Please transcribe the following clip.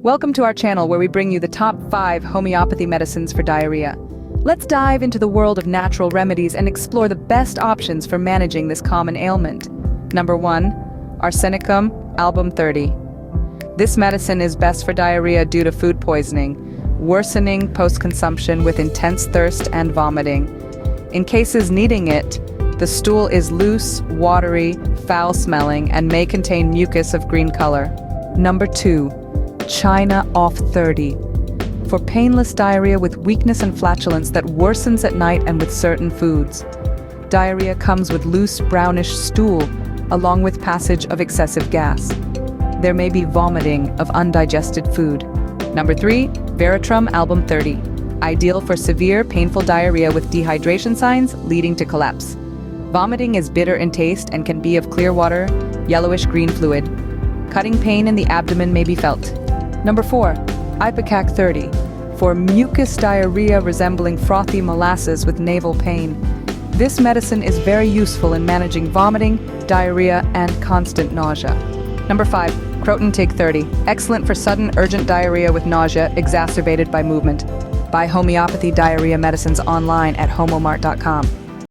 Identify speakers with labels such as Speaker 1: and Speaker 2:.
Speaker 1: Welcome to our channel where we bring you the top 5 homeopathy medicines for diarrhea. Let's dive into the world of natural remedies and explore the best options for managing this common ailment. Number 1. Arsenic Album 30. This medicine is best for diarrhea due to food poisoning, worsening post-consumption with intense thirst and vomiting. In cases needing it, the stool is loose, watery, foul-smelling, and may contain mucus of green color. Number 2. China off 30. For painless diarrhea with weakness and flatulence that worsens at night and with certain foods. Diarrhea comes with loose, brownish stool, along with passage of excessive gas. There may be vomiting of undigested food. Number 3. Veratrum Album 30. Ideal for severe, painful diarrhea with dehydration signs leading to collapse. Vomiting is bitter in taste and can be of clear water, yellowish-green fluid. Cutting pain in the abdomen may be felt. Number 4. Ipecac 30. For mucus diarrhea resembling frothy molasses with navel pain. This medicine is very useful in managing vomiting, diarrhea, and constant nausea. Number 5. Croton Tiglium 30. Excellent for sudden, urgent diarrhea with nausea exacerbated by movement. Buy homeopathy diarrhea medicines online at homomart.com.